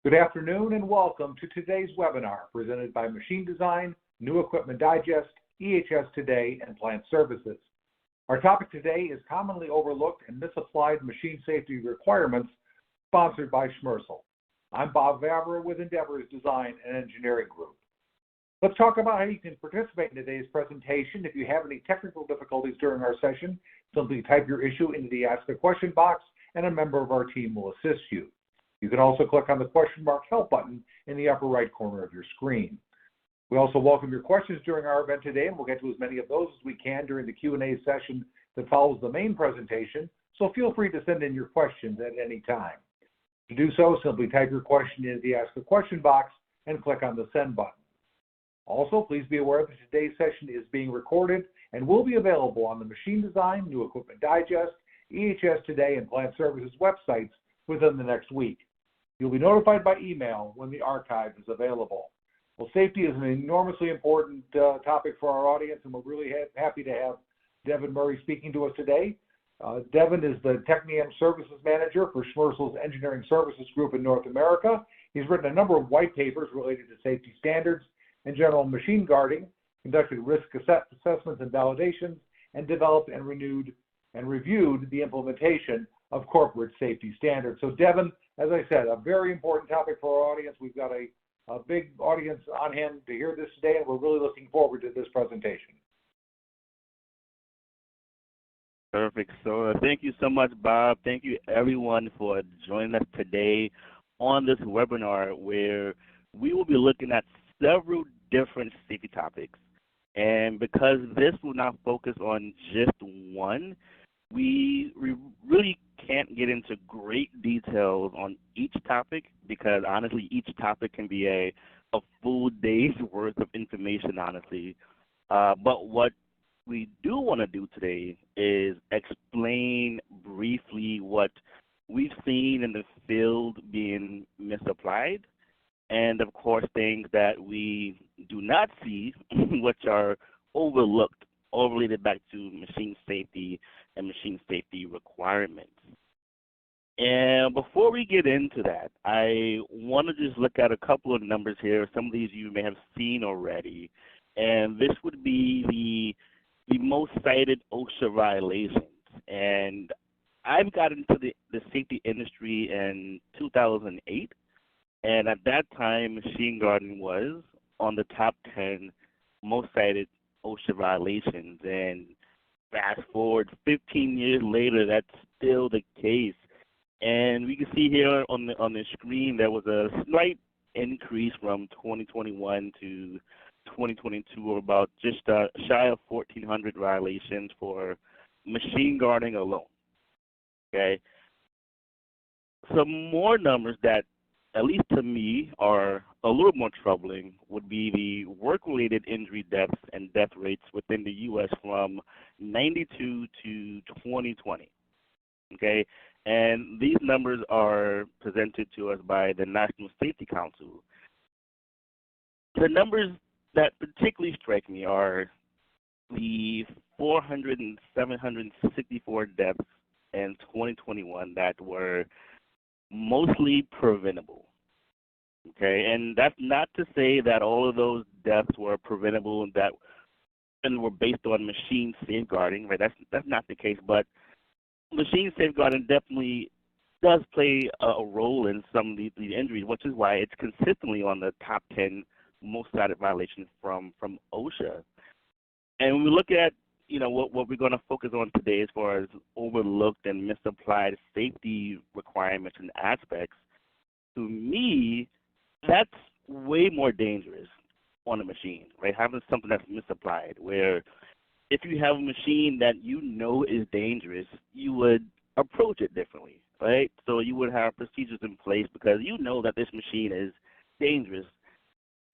Good afternoon and welcome to today's webinar presented by Machine Design, New Equipment Digest, EHS Today, and Plant Services. Our topic today is commonly overlooked and misapplied machine safety requirements, sponsored by Schmersal. I'm Bob Vavra with Endeavor's Design and Engineering Group. Let's talk about how you can participate in today's presentation. If you have any technical difficulties during our session, simply type your issue into the Ask a Question box and a member of our team will assist you. You can also click on the question mark help button in the upper right corner of your screen. We also welcome your questions during our event today, and we'll get to as many of those as we can during the Q&A session that follows the main presentation, so feel free to send in your questions at any time. To do so, simply type your question into the Ask a Question box and click on the Send button. Also, please be aware that today's session is being recorded and will be available on the Machine Design, New Equipment Digest, EHS Today, and Plant Services websites within the next week. You'll be notified by email when the archive is available. Well, safety is an enormously important topic for our audience, and we're really happy to have Devin Murray speaking to us today. Devin is the tec.niucm Services Manager for Schmersal's Engineering Services Group in North America. He's written a number of white papers related to safety standards and general machine guarding, conducted risk assessments and validations, and developed and reviewed the implementation of corporate safety standards. So Devin, as I said, a very important topic for our audience. We've got a big audience on hand to hear this today, and we're really looking forward to this presentation. Perfect. So thank you so much, Bob. Thank you, everyone, for joining us today on this webinar where we will be looking at several different safety topics. And because this will not focus on just one, we really can't get into great details on each topic because honestly each topic can be a full day's worth of information, honestly. But what we do want to do today is explain briefly what we've seen in the field being misapplied, and of course things that we do not see which are overlooked or related back to machine safety and machine safety requirements. And before we get into that, I want to just look at a couple of numbers here. Some of these you may have seen already, and this would be the most cited OSHA violations. And I've got into the safety industry in 2008, and at that time, machine guarding was on the top 10 most cited OSHA violations. And fast forward 15 years later, that's still the case. And we can see here on the screen there was a slight increase from 2021 to 2022 of about just shy of 1,400 violations for machine guarding alone. Okay. Some more numbers that, at least to me, are a little more troubling would be the work-related injury deaths and death rates within the U.S. from 92 to 2020. Okay, and these numbers are presented to us by the National Safety Council. The numbers that particularly strike me are the 400 and 764 deaths in 2021 that were mostly preventable. Okay, and that's not to say that all of those deaths were preventable and were based on machine safeguarding, right? That's not the case, but machine safeguarding definitely does play a role in some of these injuries, which is why it's consistently on the top 10 most cited violations from OSHA. And when we look at what we're going to focus on today as far as overlooked and misapplied safety requirements and aspects, to me, that's way more dangerous on a machine, right? Having something that's misapplied, where if you have a machine that you know is dangerous, you would approach it differently, right? So you would have procedures in place because you know that this machine is dangerous.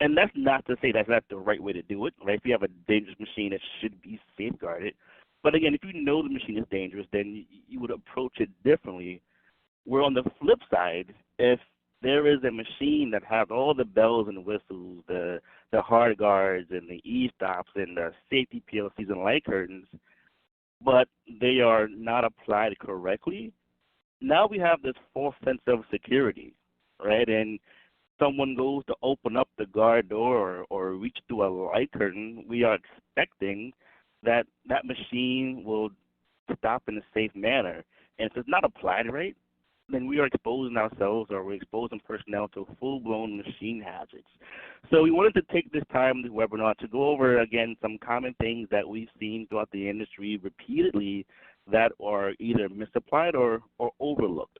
And that's not to say that's not the right way to do it, right? If you have a dangerous machine, it should be safeguarded. But again, if you know the machine is dangerous, then you would approach it differently. Where on the flip side, if there is a machine that has all the bells and whistles, the hard guards and the e-stops and the safety PLCs and light curtains, but they are not applied correctly, now we have this false sense of security, right? And someone goes to open up the guard door or reach through a light curtain, we are expecting that that machine will stop in a safe manner. And if it's not applied right, then we are exposing ourselves or we're exposing personnel to full-blown machine hazards. So we wanted to take this time in the webinar to go over, again, some common things that we've seen throughout the industry repeatedly that are either misapplied or overlooked.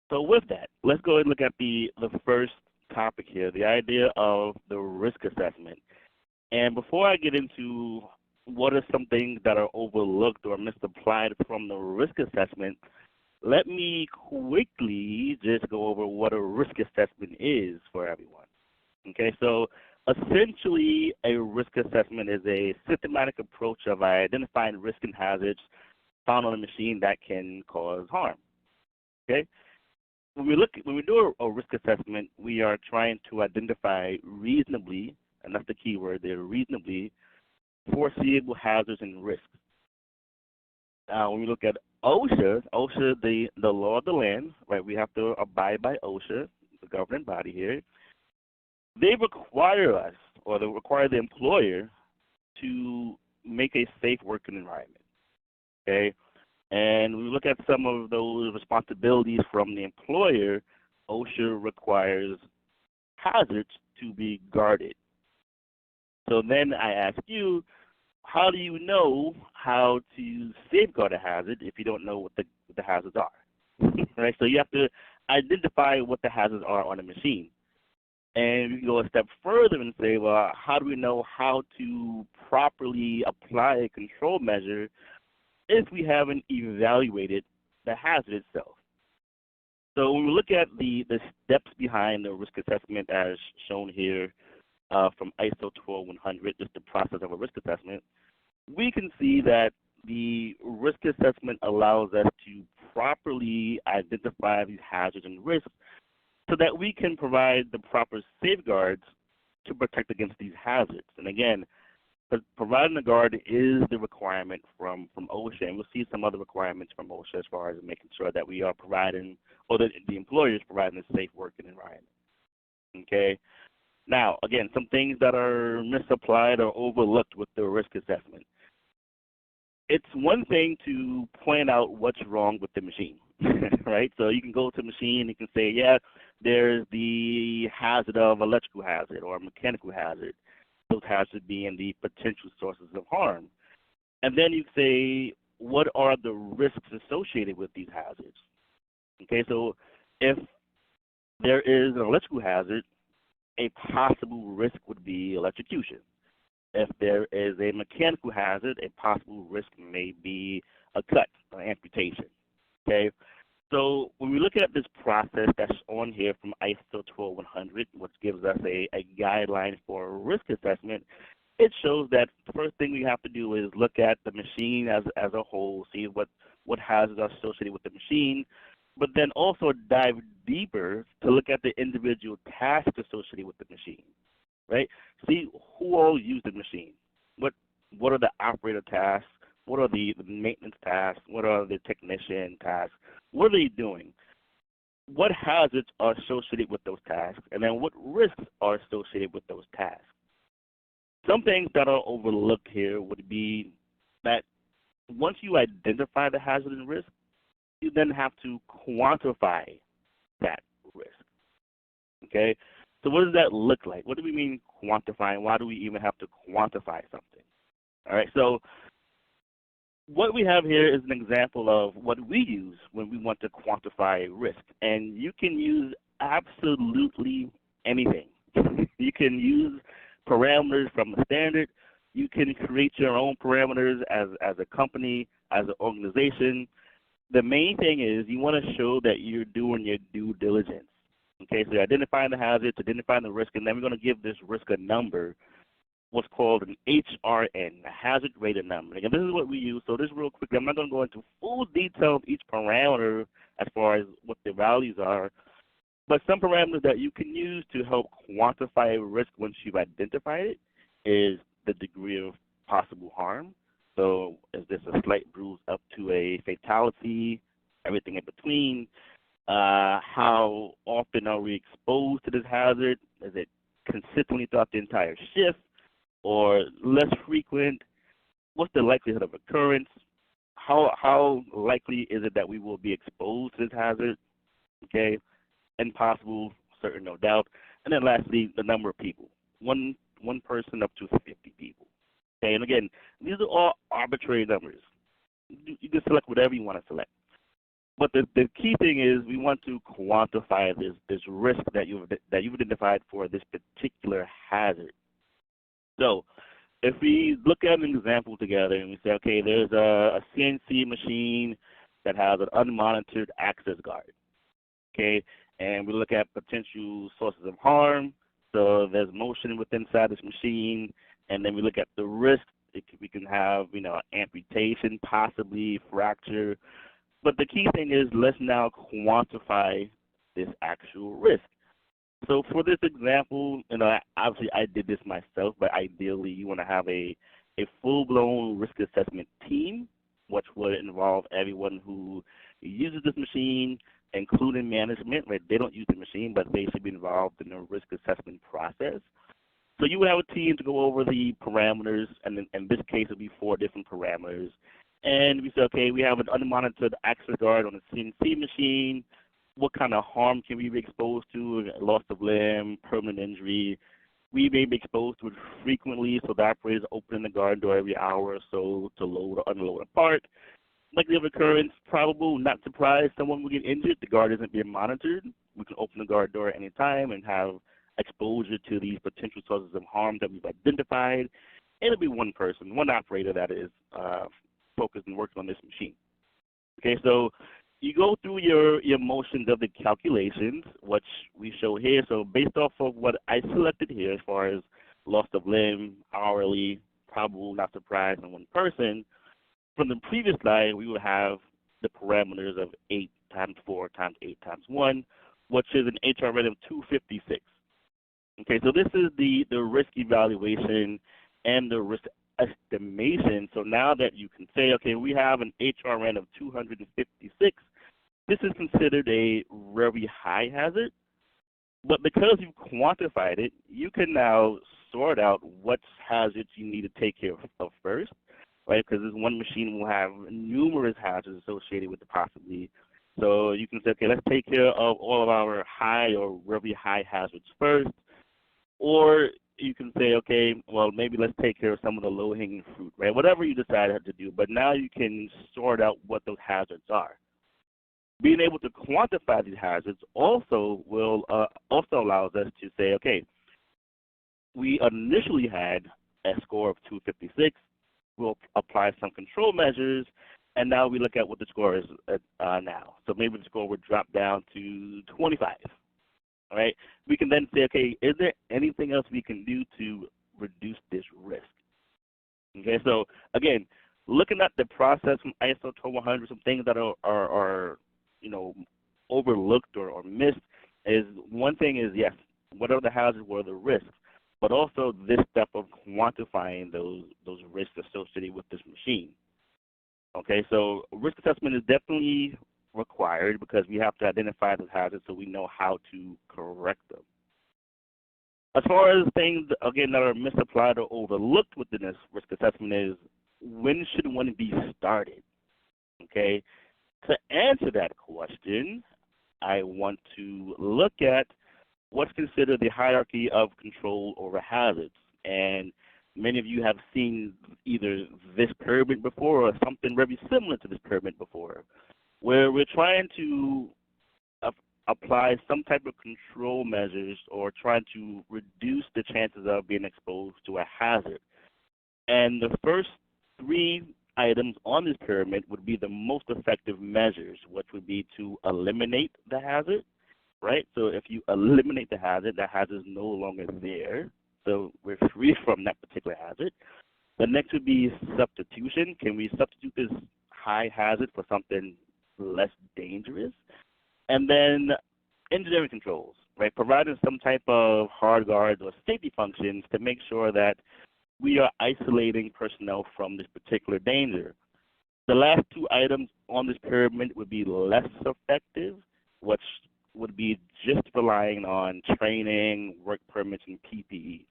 So with that, let's go ahead and look at the first topic here, the idea of the risk assessment. And before I get into what are some things that are overlooked or misapplied from the risk assessment, let me quickly just go over what a risk assessment is for everyone. Okay, so essentially a risk assessment is a systematic approach of identifying risk and hazards found on a machine that can cause harm. Okay, when we do a risk assessment, we are trying to identify reasonably, and that's the key word there, reasonably foreseeable hazards and risks. Now, when we look at OSHA, the law of the land, right? We have to abide by OSHA, the governing body here. They require us, or they require the employer, to make a safe working environment. Okay, and we look at some of those responsibilities from the employer. OSHA requires hazards to be guarded. So then I ask you, how do you know how to safeguard a hazard if you don't know what the hazards are? Right? So you have to identify what the hazards are on a machine. And we can go a step further and say, well, how do we know how to properly apply a control measure if we haven't evaluated the hazard itself? So when we look at the steps behind the risk assessment as shown here, from ISO 12100, just the process of a risk assessment, we can see that the risk assessment allows us to properly identify these hazards and risks so that we can provide the proper safeguards to protect against these hazards. And again, providing a guard is the requirement from OSHA, and we'll see some other requirements from OSHA as far as making sure that we are providing, or that the employer is providing a safe working environment. Okay. Now, again, some things that are misapplied or overlooked with the risk assessment. It's one thing to point out what's wrong with the machine, right? So you can go to a machine, you can say, yeah, there's the hazard of electrical hazard or mechanical hazard, those hazards being the potential sources of harm. And then you say, what are the risks associated with these hazards? Okay, so if there is an electrical hazard, a possible risk would be electrocution. If there is a mechanical hazard, a possible risk may be a cut or amputation. Okay, so when we look at this process that's on here from ISO 12100, which gives us a guideline for risk assessment, it shows that the first thing we have to do is look at the machine as a whole, see what hazards are associated with the machine, but then also dive deeper to look at the individual tasks associated with the machine, right? See who all use the machine. What are the operator tasks? What are the maintenance tasks? What are the technician tasks? What are they doing? What hazards are associated with those tasks? And then what risks are associated with those tasks? Some things that are overlooked here would be that once you identify the hazard and risk, you then have to quantify that risk. Okay? So what does that look like? What do we mean quantifying? Why do we even have to quantify something? All right, so what we have here is an example of what we use when we want to quantify risk. And you can use absolutely anything. You can use parameters from the standard. You can create your own parameters as a company, as an organization. The main thing is you want to show that you're doing your due diligence. Okay, so you're identifying the hazards, identifying the risk, and then we're going to give this risk a number, what's called an HRN, a hazard rated number. Again, this is what we use. So this real quickly, I'm not going to go into full detail of each parameter as far as what the values are, but some parameters that you can use to help quantify a risk once you've identified it is the degree of possible harm. So is this a slight bruise up to a fatality, everything in between? How often are we exposed to this hazard? Is it consistently throughout the entire shift or less frequent? What's the likelihood of occurrence? How likely is it that we will be exposed to this hazard? Okay, impossible, certain, no doubt. And then lastly, the number of people. One person up to 50 people. Okay, and again, these are all arbitrary numbers. You can select whatever you want to select. But the key thing is we want to quantify this risk that you've identified for this particular hazard. So if we look at an example together and we say, okay, there's a CNC machine that has an unmonitored access guard, okay, and we look at potential sources of harm. So there's motion within inside this machine, and then we look at the risk. We can have, amputation, possibly fracture. But the key thing is let's now quantify this actual risk. So for this example, obviously I did this myself, but ideally you want to have a full-blown risk assessment team, which would involve everyone who uses this machine, including management. Right? They don't use the machine, but they should be involved in the risk assessment process. So you would have a team to go over the parameters, and in this case it would be 4 different parameters. And we say, okay, we have an unmonitored access guard on a CNC machine. What kind of harm can we be exposed to? Loss of limb, permanent injury. We may be exposed to it frequently, so the operator is opening the guard door every hour or so to load or unload a part. Likelihood of occurrence, probable, not surprised someone will get injured. The guard isn't being monitored. We can open the guard door at any time and have exposure to these potential sources of harm that we've identified. It'll be one person, one operator that is focused and working on this machine. Okay, so you go through your motions of the calculations, which we show here. So based off of what I selected here as far as loss of limb, hourly, probable, not surprised, and one person, from the previous slide, we would have the parameters of 8 times 4 times 8 times 1, which is an HRN of 256. Okay, so this is the risk evaluation and the risk estimation. So now that you can say, okay, we have an HRN of 256, this is considered a very high hazard. But because you've quantified it, you can now sort out what hazards you need to take care of first, right? Because this one machine will have numerous hazards associated with it possibly. So you can say, okay, let's take care of all of our high or very high hazards first. Or you can say, okay, well, maybe let's take care of some of the low-hanging fruit, right? Whatever you decide to do, but now you can sort out what those hazards are. Being able to quantify these hazards also allows us to say, okay, we initially had a score of 256. We'll apply some control measures, and now we look at what the score is now. So maybe the score would drop down to 25. All right. We can then say, okay, is there anything else we can do to reduce this risk? Okay. So again, looking at the process from ISO 12100, some things that are overlooked or missed is one thing is yes, what are the hazards, what are the risks, but also this step of quantifying those risks associated with this machine. Okay. So risk assessment is definitely required because we have to identify those hazards so we know how to correct them. As far as things, again, that are misapplied or overlooked within this risk assessment is when should one be started? Okay, to answer that question, I want to look at what's considered the hierarchy of control over hazards. And many of you have seen either this pyramid before or something very similar to this pyramid before, where we're trying to apply some type of control measures or trying to reduce the chances of being exposed to a hazard. And the first 3 items on this pyramid would be the most effective measures, which would be to eliminate the hazard, right? So if you eliminate the hazard is no longer there. So we're free from that particular hazard. The next would be substitution. Can we substitute this high hazard for something less dangerous? And then engineering controls, right? Providing some type of hard guards or safety functions to make sure that we are isolating personnel from this particular danger. The last 2 items on this pyramid would be less effective, which training, work permits, and PPE.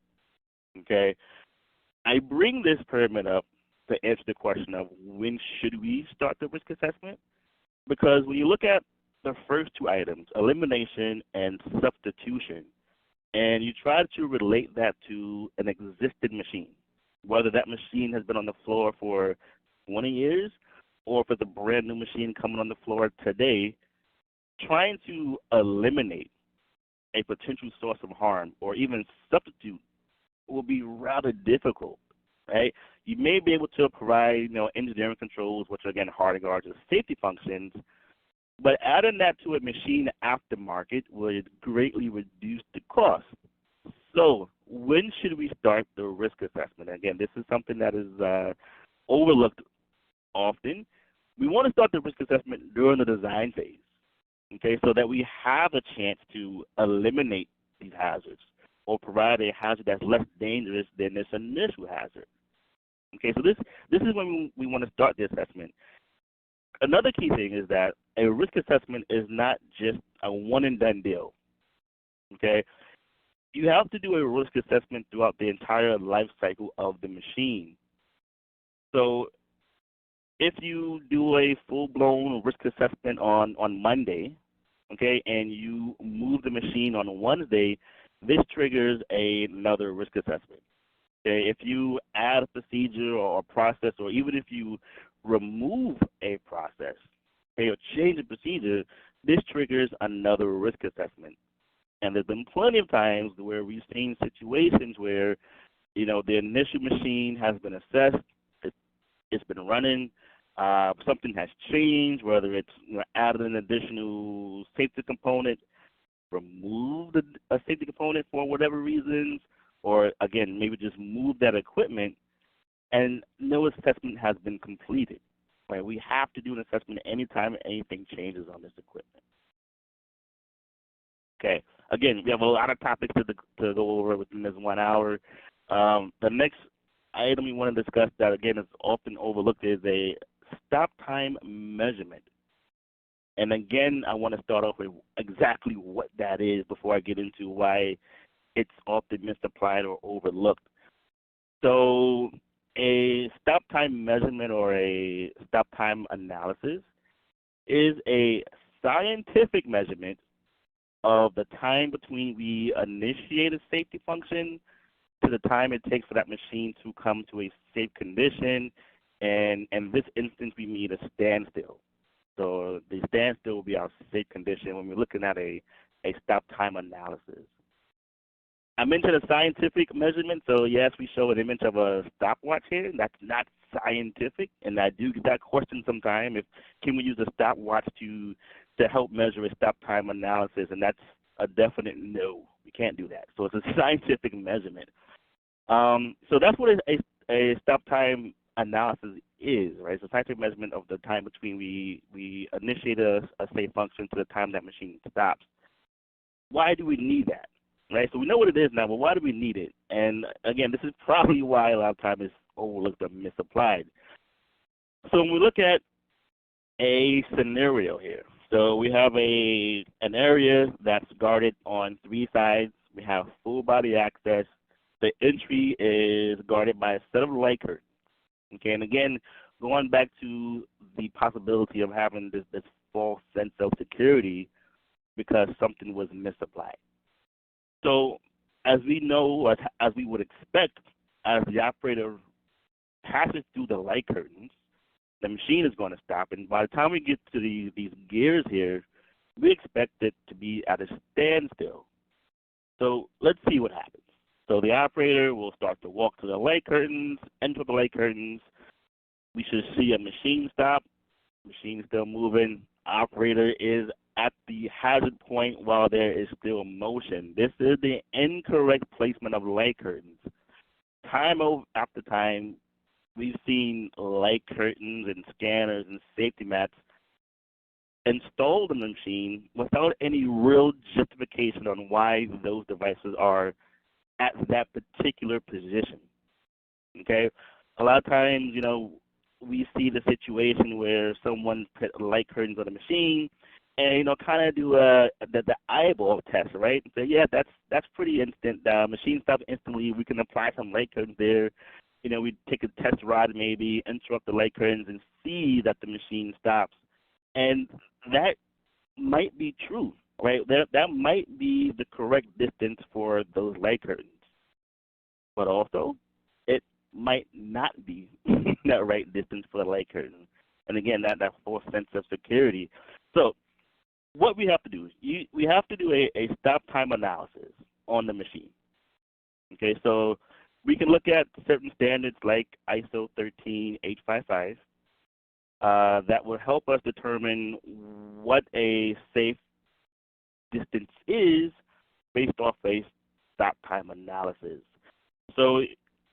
Okay, I bring this pyramid up to answer the question of when should we start the risk assessment? Because when you look at the first two items, elimination and substitution, and you try to relate that to an existing machine, whether that machine has been on the floor for 20 years or if it's a brand new machine coming on the floor today, trying to eliminate a potential source of harm or even substitute will be rather difficult, right? You may be able to provide, engineering controls, which are, again, hardening guards and safety functions, but adding that to a machine aftermarket would greatly reduce the cost. So when should we start the risk assessment? Again, this is something that is overlooked often. We want to start the risk assessment during the design phase, okay, so that we have a chance to eliminate these hazards or provide a hazard that's less dangerous than this initial hazard. Okay, so this is when we want to start the assessment. Another key thing is that a risk assessment is not just a one-and-done deal, okay? You have to do a risk assessment throughout the entire life cycle of the machine. So if you do a full-blown risk assessment on Monday, okay, and you move the machine on Wednesday, this triggers another risk assessment. Okay, if you add a procedure or a process, or even if you remove a process, okay, or change a procedure, this triggers another risk assessment. And there's been plenty of times where we've seen situations where, the initial machine has been assessed, it's been running, something has changed, whether it's added an additional safety component, removed a safety component for whatever reasons, or again, maybe just move that equipment, and no assessment has been completed. Right? We have to do an assessment anytime anything changes on this equipment. Okay. Again, we have a lot of topics to go over within this 1 hour. The next item we want to discuss that, again, is often overlooked is a stop time measurement. And again, I want to start off with exactly what that is before I get into why it's often misapplied or overlooked. So a stop time measurement or a stop time analysis is a scientific measurement of the time between we initiate a safety function to the time it takes for that machine to come to a safe condition. And in this instance, we mean a standstill. So the standstill will be our safe condition when we're looking at a stop time analysis. I mentioned a scientific measurement, so yes, we show an image of a stopwatch here. That's not scientific, and I do get that question sometimes. Can we use a stopwatch to help measure a stop time analysis? And that's a definite no. We can't do that. So it's a scientific measurement. So that's what a stop time analysis is, right? It's a scientific measurement of the time between we initiate a safe function to the time that machine stops. Why do we need that? Right, so we know what it is now, but why do we need it? And again, this is probably why a lot of times it's overlooked or misapplied. So when we look at a scenario here, so we have an area that's guarded on 3 sides. We have full body access. The entry is guarded by a set of light curtains. Okay, and again, going back to the possibility of having this false sense of security because something was misapplied. So as we know, as we would expect, as the operator passes through the light curtains, the machine is going to stop. And by the time we get to these gears here, we expect it to be at a standstill. So let's see what happens. So the operator will start to walk to the light curtains, enter the light curtains. We should see a machine stop. Machine still moving. Operator is at the hazard point while there is still motion. This is the incorrect placement of light curtains. Time after time, we've seen light curtains and scanners and safety mats installed in the machine without any real justification on why those devices are at that particular position. Okay? A lot of times, we see the situation where someone put light curtains on the machine, and kind of do the eyeball test, right? So yeah, that's pretty instant. The machine stops instantly. We can apply some light curtains there. We take a test rod, maybe interrupt the light curtains, and see that the machine stops. And that might be true, right? That might be the correct distance for those light curtains, but also it might not be that right distance for the light curtain. And again, that false sense of security. So what we have to do is we have to do a stop time analysis on the machine. Okay, so we can look at certain standards like ISO 13855 that will help us determine what a safe distance is based off a stop time analysis. So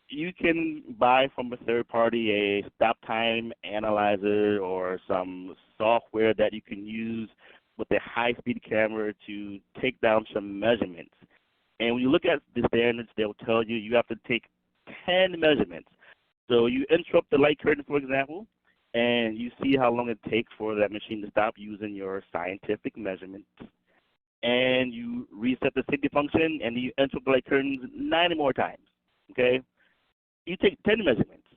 you can buy from a third party a stop time analyzer or some software that you can use with a high-speed camera to take down some measurements. And when you look at the standards, they'll tell you you have to take 10 measurements. So you interrupt the light curtain, for example, and you see how long it takes for that machine to stop using your scientific measurements. And you reset the safety function, and you interrupt the light curtains 90 more times, okay? You take 10 measurements.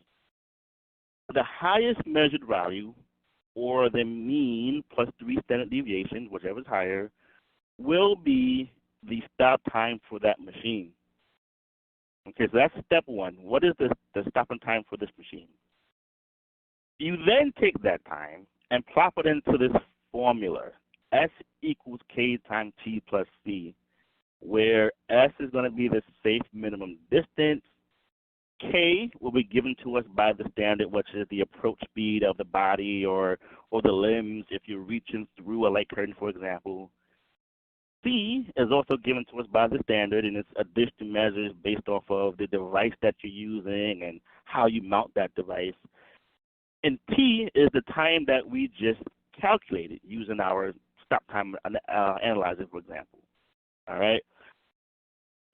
The highest measured value, or the mean plus 3 standard deviations, whichever is higher, will be the stop time for that machine. Okay, so that's step one. What is the stopping time for this machine? You then take that time and plop it into this formula, S equals K times T plus C, where S is going to be the safe minimum distance. K will be given to us by the standard, which is the approach speed of the body or the limbs if you're reaching through a light curtain, for example. C is also given to us by the standard, and it's additional measures based off of the device that you're using and how you mount that device. And T is the time that we just calculated using our stop time analyzer, for example. All right?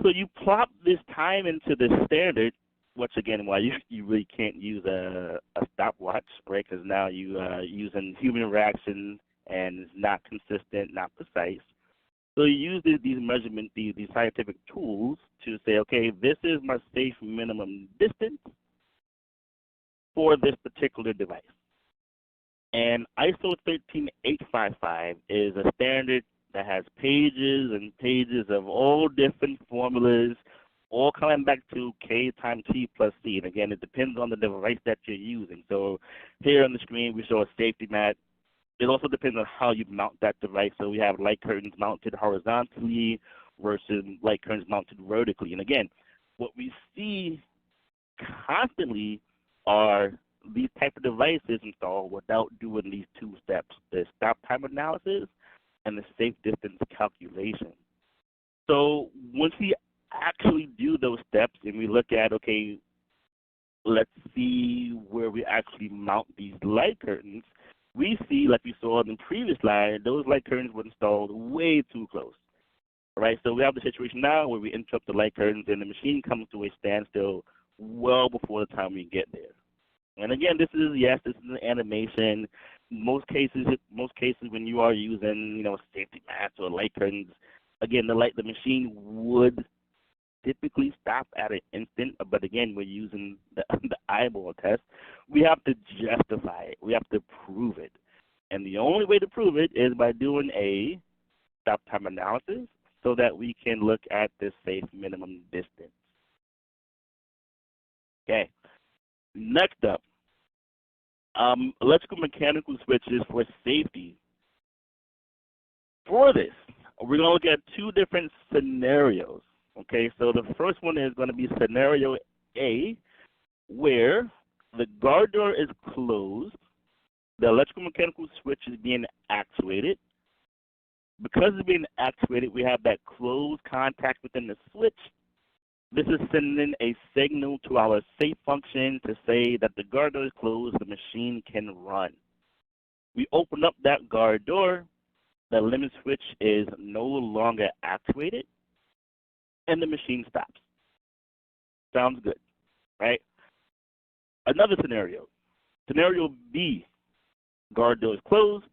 So you plop this time into the standard, which again, why you really can't use a stopwatch, right? Because now you using human reaction and it's not consistent, not precise. So you use these measurement, these scientific tools to say, okay, this is my safe minimum distance for this particular device. And ISO 13855 is a standard that has pages and pages of all different formulas, all coming back to K times T plus C. And again, it depends on the device that you're using. So here on the screen, we show a safety mat. It also depends on how you mount that device. So we have light curtains mounted horizontally versus light curtains mounted vertically. And again, what we see constantly are these type of devices installed without doing these two steps, the stop time analysis and the safe distance calculation. So once we actually do those steps and we look at, okay, let's see where we actually mount these light curtains, we see, like we saw in the previous slide, those light curtains were installed way too close. All right, so we have the situation now where we interrupt the light curtains and the machine comes to a standstill well before the time we get there. And again, this is an animation. Most cases when you are using, safety mats or light curtains, again, the machine would typically stop at an instant, but again, we're using the eyeball test. We have to justify it. We have to prove it. And the only way to prove it is by doing a stop time analysis so that we can look at this safe minimum distance. Okay. Next up, electrical mechanical switches for safety. For this, we're going to look at two different scenarios. Okay, so the first one is going to be scenario A, where the guard door is closed, the electrical mechanical switch is being actuated. Because it's being actuated, we have that closed contact within the switch. This is sending a signal to our safe function to say that the guard door is closed, the machine can run. We open up that guard door, the limit switch is no longer actuated, and the machine stops. Sounds good, right? Another scenario. Scenario B, guard door is closed,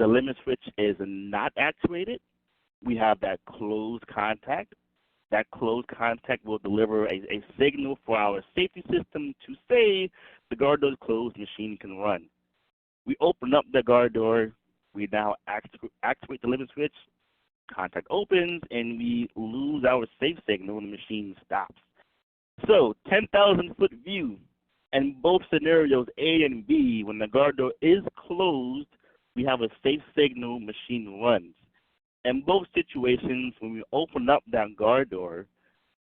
the limit switch is not actuated, we have that closed contact. That closed contact will deliver a signal for our safety system to say the guard door is closed, machine can run. We open up the guard door, we now activate the limit switch, contact opens, and we lose our safe signal and the machine stops. So 10,000-foot view, and both scenarios A and B, when the guard door is closed, we have a safe signal, machine runs. In both situations, when we open up that guard door,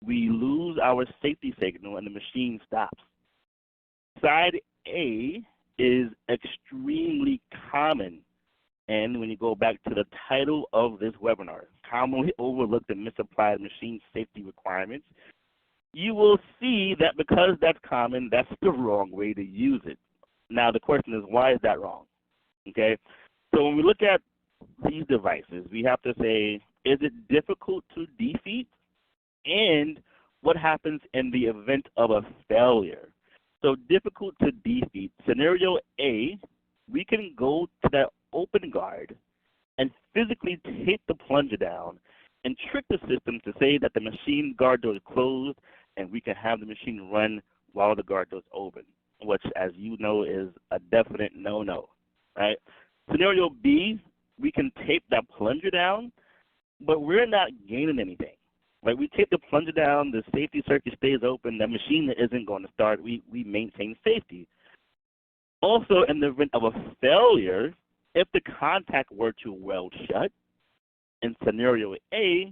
we lose our safety signal and the machine stops. Side A is extremely common, and when you go back to the title of this webinar, commonly overlooked and misapplied machine safety requirements, you will see that because that's common, that's the wrong way to use it. Now the question is, why is that wrong? Okay, so when we look at these devices, we have to say, is it difficult to defeat? And what happens in the event of a failure? So difficult to defeat. Scenario A, we can go to that open guard and physically tape the plunger down and trick the system to say that the machine guard door is closed and we can have the machine run while the guard door is open, which, as you know, is a definite no-no, right? Scenario B, we can tape that plunger down, but we're not gaining anything. Right? We tape the plunger down, the safety circuit stays open, the machine isn't going to start, we maintain safety. Also, in the event of a failure, if the contact were to weld shut, in scenario A,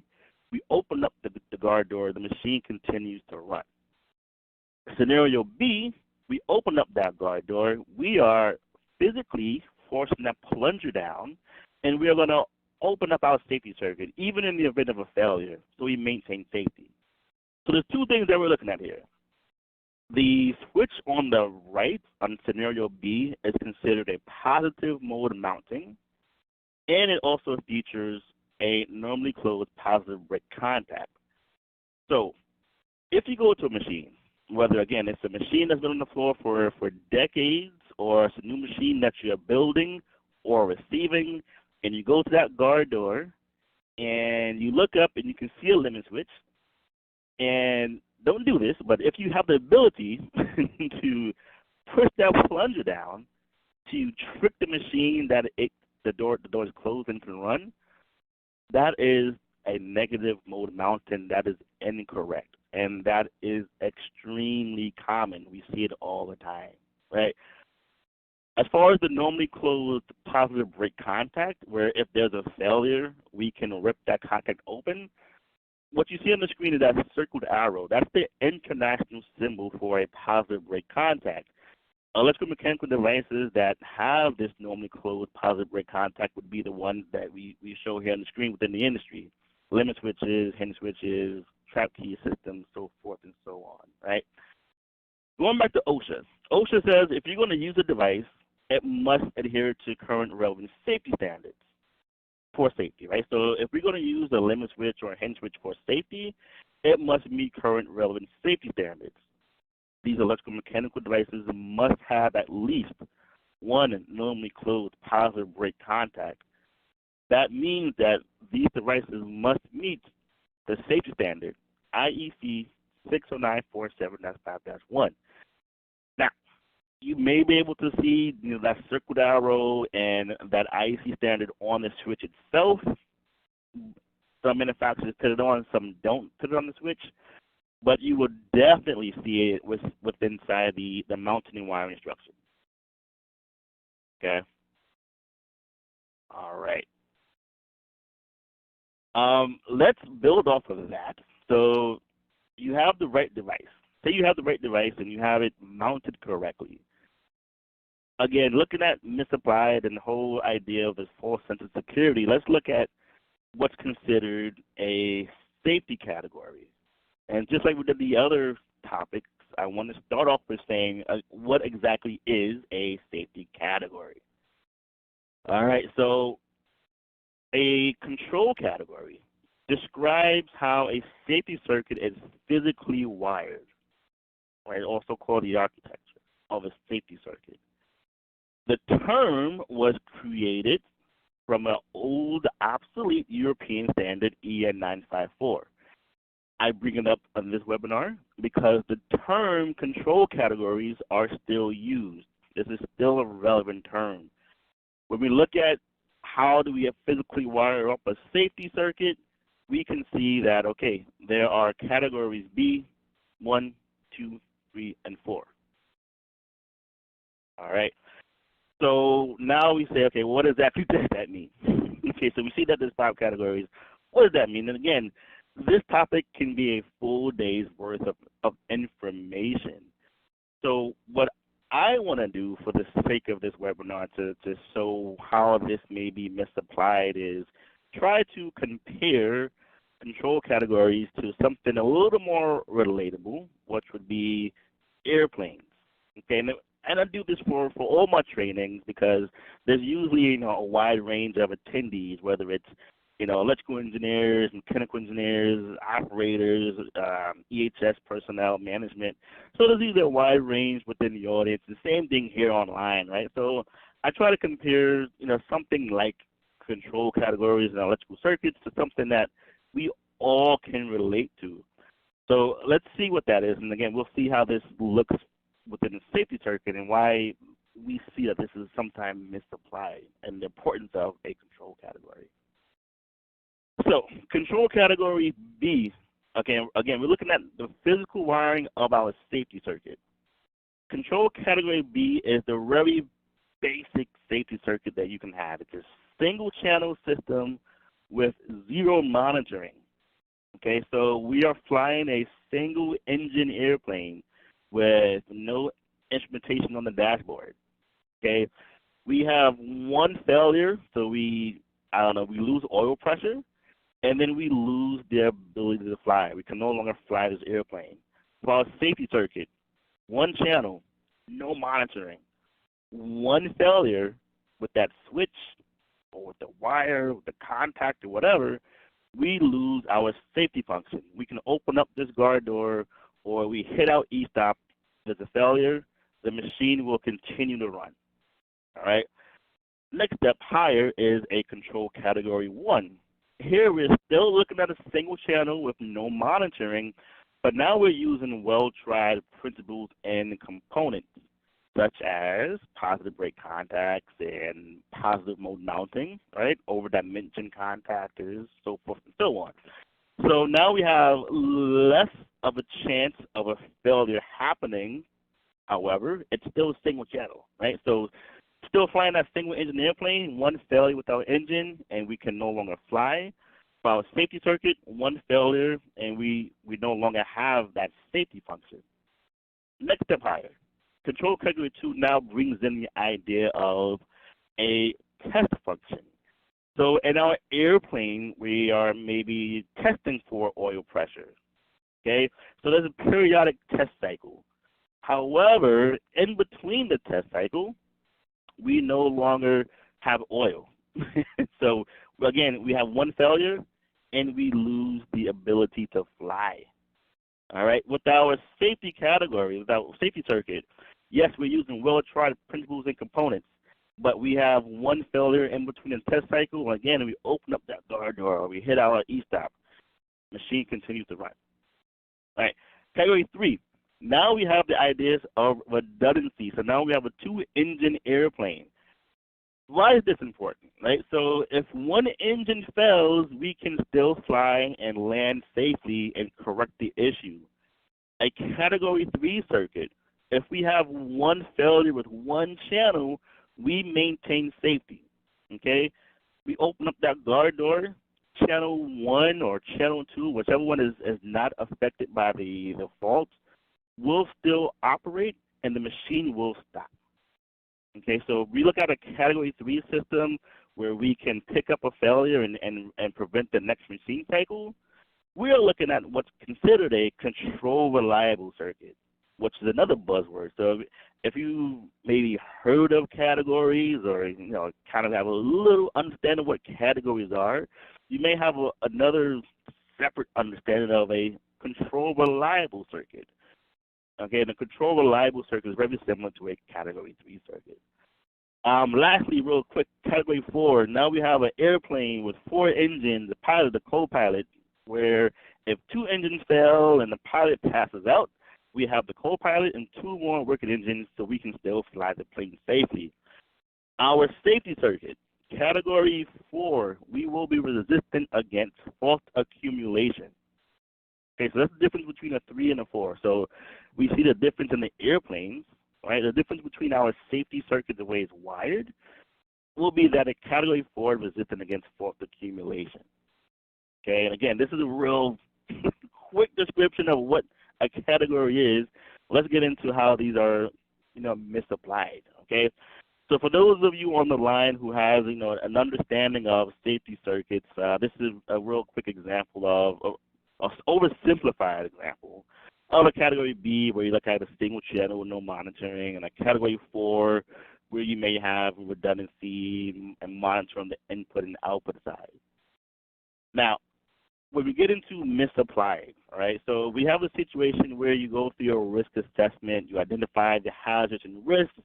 we open up the guard door, the machine continues to run. Scenario B, we open up that guard door, we are physically forcing that plunger down, and we are going to open up our safety circuit, even in the event of a failure, so we maintain safety. So there's two things that we're looking at here. The switch on the right on scenario B is considered a positive mode mounting, and it also features a normally closed positive break contact. So if you go to a machine, whether, again, it's a machine that's been on the floor for decades, or it's a new machine that you're building or receiving, and you go to that guard door, and you look up and you can see a limit switch, and don't do this, but if you have the ability to push that plunger down to trick the machine that the door is closed and can run, that is a negative mode mounting. That is incorrect, and that is extremely common. We see it all the time, right? As far as the normally closed positive break contact, where if there's a failure, we can rip that contact open, what you see on the screen is that circled arrow. That's the international symbol for a positive break contact. Electromechanical devices that have this normally closed positive break contact would be the ones that we show here on the screen within the industry. Limit switches, hinge switches, trap key systems, so forth and so on, right? Going back to OSHA. OSHA says if you're going to use a device, it must adhere to current relevant safety standards for safety, right? So if we're going to use a limit switch or a hinge switch for safety, it must meet current relevant safety standards. These electromechanical devices must have at least one normally closed positive break contact. That means that these devices must meet the safety standard, IEC 60947-5-1. Now, you may be able to see that circled arrow and that IEC standard on the switch itself. Some manufacturers put it on, some don't put it on the switch, but you will definitely see it within inside the mounting and wiring instructions. Okay. All right. Let's build off of that. So you have the right device. Say you have the right device and you have it mounted correctly. Again, looking at Misapplied and the whole idea of this false sense of security, let's look at what's considered a safety category. And just like we did the other topics, I want to start off with saying what exactly is a safety category. All right, so a control category describes how a safety circuit is physically wired, right? Also called the architecture of a safety circuit. The term was created from an old, obsolete European standard EN 954. I bring it up on this webinar because the term control categories are still used. This is still a relevant term. When we look at how do we physically wire up a safety circuit, we can see that, okay, there are categories B, 1, 2, 3, and 4. All right. So now we say, okay, what exactly does that mean? Okay, so we see that there's 5 categories. What does that mean? And again, this topic can be a full day's worth of information. So what I want to do for the sake of this webinar to show how this may be misapplied is try to compare control categories to something a little more relatable, which would be airplanes. Okay, and I do this for all my trainings because there's usually a wide range of attendees, whether it's electrical engineers, mechanical engineers, operators, EHS personnel, management. So there's usually a wide range within the audience. The same thing here online, right? So I try to compare, something like control categories and electrical circuits to something that we all can relate to. So let's see what that is. And again, we'll see how this looks within the safety circuit and why we see that this is sometimes misapplied and the importance of a control category. So control category B, again, we're looking at the physical wiring of our safety circuit. Control category B is the very basic safety circuit that you can have. It's a single channel system with 0 monitoring. Okay, so we are flying a single engine airplane with no instrumentation on the dashboard. Okay, we have one failure, so we lose oil pressure, and then we lose the ability to fly. We can no longer fly this airplane. For our safety circuit, one channel, no monitoring. One failure with that switch or with the wire, with the contact or whatever, we lose our safety function. We can open up this guard door or we hit out E-stop. There's a failure, the machine will continue to run. All right. Next step higher is a control category 1. Here we're still looking at a single channel with no monitoring, but now we're using well-tried principles and components, such as positive brake contacts and positive mode mounting, right, over-dimension contactors, so forth and so on. So now we have less of a chance of a failure happening. However, it's still a single channel, right? So still flying that single engine airplane, one failure with our engine, and we can no longer fly. For our safety circuit, one failure, and we no longer have that safety function. Next step higher. Control category 2 now brings in the idea of a test function. So in our airplane, we are maybe testing for oil pressure. Okay, so there's a periodic test cycle. However, in between the test cycle, we no longer have oil. So again, we have one failure and we lose the ability to fly. All right, with our safety category, with our safety circuit, yes, we're using well-tried principles and components, but we have one failure in between the test cycle. Again, we open up that guard door or we hit our E-stop. Machine continues to run. All right, category 3. Now we have the ideas of redundancy. So now we have a 2-engine airplane. Why is this important, right? So if one engine fails, we can still fly and land safely and correct the issue. A category 3 circuit, if we have one failure with one channel, we maintain safety, okay? We open up that guard door, channel 1 or channel 2, whichever one is not affected by the fault, will still operate and the machine will stop. Okay, so we look at a category 3 system where we can pick up a failure and prevent the next machine cycle. We are looking at what's considered a control reliable circuit, which is another buzzword. So if you maybe heard of categories or kind of have a little understanding of what categories are, you may have another separate understanding of a control reliable circuit. Okay, the control reliable circuit is very similar to a category 3 circuit. Lastly, real quick, Category 4. Now we have an airplane with 4 engines, the pilot, the co-pilot, where if 2 engines fail and the pilot passes out, we have the co-pilot and 2 more working engines so we can still fly the plane safely. Our safety circuit, Category 4, we will be resistant against fault accumulation. Okay, so that's the difference between a 3 and a 4. So we see the difference in the airplanes, right? The difference between our safety circuit, the way it's wired, will be that a Category 4 is resistant against fault accumulation. Okay, and again, this is a real quick description of what a category is. Let's get into how these are, misapplied. Okay, so for those of you on the line who has, an understanding of safety circuits, this is a real quick example of an oversimplified example of a Category B where you look at a single channel with no monitoring, and a Category 4 where you may have redundancy and monitoring the input and output side. Now, when we get into misapplied, all right, so we have a situation where you go through your risk assessment, you identify the hazards and risks,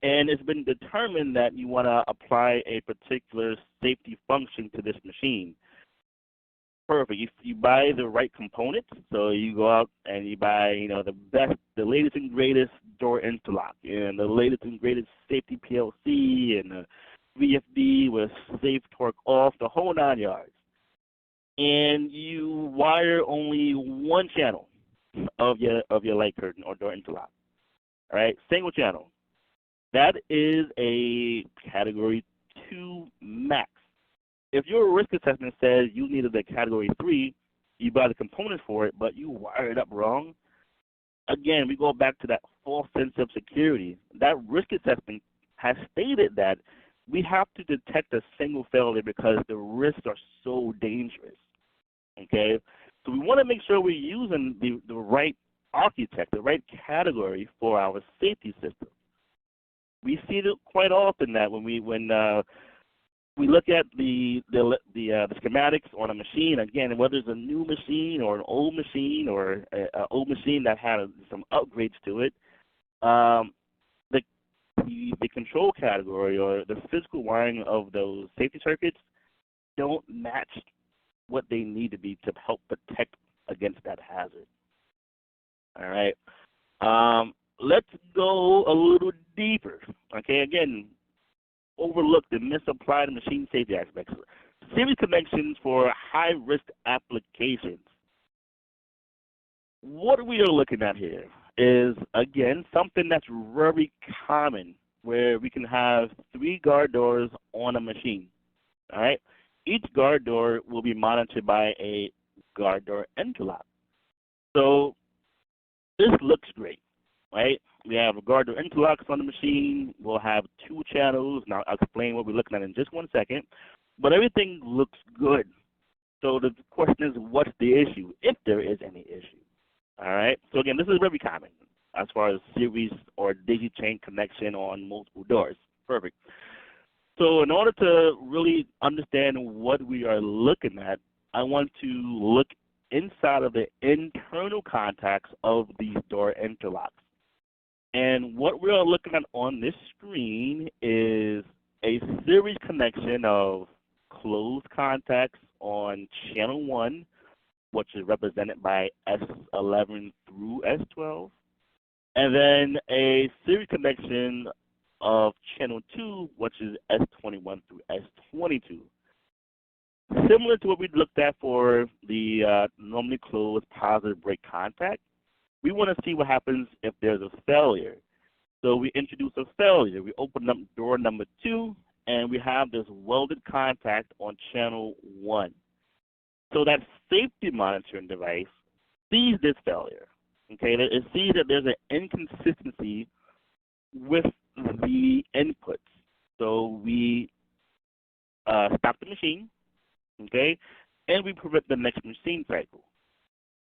and it's been determined that you want to apply a particular safety function to this machine. Perfect. If you buy the right components, so you go out and you buy, the latest and greatest door interlock, and the latest and greatest safety PLC, and the VFD with safe torque off, the whole 9 yards. And you wire only 1 channel of your light curtain or door interlock. All right, single channel. That is a Category 2 max. If your risk assessment says you needed a Category 3, you buy the components for it, but you wire it up wrong, again, we go back to that false sense of security. That risk assessment has stated that we have to detect a single failure because the risks are so dangerous. Okay? So we want to make sure we're using the right architect, the right category for our safety system. We see it quite often that when we look at the schematics on a machine, again, whether it's a new machine or an old machine or an old machine that had some upgrades to it, the control category or the physical wiring of those safety circuits don't match what they need to be to help protect against that hazard. All right. Let's go a little deeper. Okay, again, overlook the misapplied machine safety aspects. Series connections for high-risk applications. What we are looking at here is, again, something that's very common where we can have 3 guard doors on a machine. All right? Each guard door will be monitored by a guard door interlock. So this looks great, right? We have a guard door interlocks on the machine. We'll have 2 channels. Now, I'll explain what we're looking at in just 1 second. But everything looks good. So the question is, what's the issue, if there is any issue? All right? So, again, this is very common as far as series or daisy chain connection on multiple doors. Perfect. So in order to really understand what we are looking at, I want to look inside of the internal contacts of these door interlocks. And what we are looking at on this screen is a series connection of closed contacts on channel 1, which is represented by S11 through S12, and then a series connection of channel 2, which is S21 through S22. Similar to what we looked at for the normally closed positive break contact, we want to see what happens if there's a failure. So we introduce a failure. We open up door number 2, and we have this welded contact on channel 1. So that safety monitoring device sees this failure. Okay, it sees that there's an inconsistency with the inputs. So we stop the machine, okay, and we prevent the next machine cycle.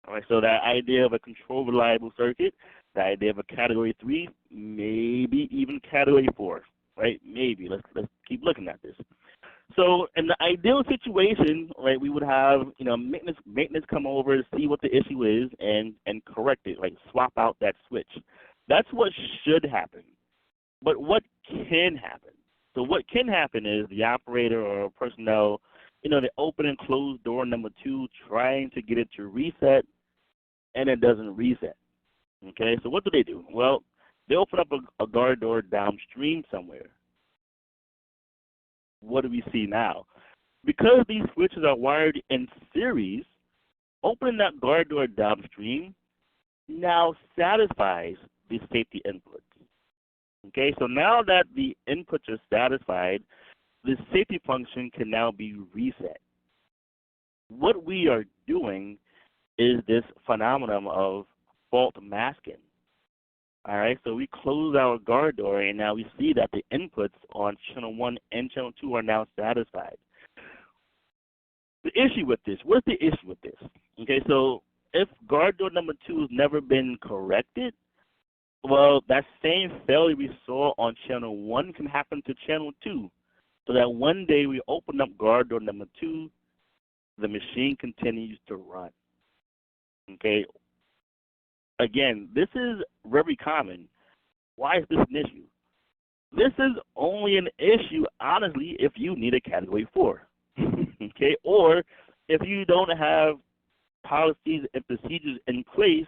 All right, so that idea of a control reliable circuit, the idea of a Category 3, maybe even Category 4, right? Maybe. Let's keep looking at this. So in the ideal situation, right, we would have maintenance come over to see what the issue is and correct it, like swap out that switch. That's what should happen. But what can happen? So what can happen is the operator or personnel, they open and close door number 2, trying to get it to reset, and it doesn't reset. Okay, so what do? Well, they open up a guard door downstream somewhere. What do we see now? Because these switches are wired in series, opening that guard door downstream now satisfies the safety inputs. Okay, so now that the inputs are satisfied, the safety function can now be reset. What we are doing is this phenomenon of fault masking. All right, so we close our guard door, and now we see that the inputs on channel 1 and channel 2 are now satisfied. The issue with this, what's the issue with this? Okay, so if guard door number 2 has never been corrected, well, that same failure we saw on channel 1 can happen to channel 2. So that one day we open up guard door number 2, the machine continues to run. Okay. Again, this is very common. Why is this an issue? This is only an issue, honestly, if you need a Category 4. Okay, or if you don't have policies and procedures in place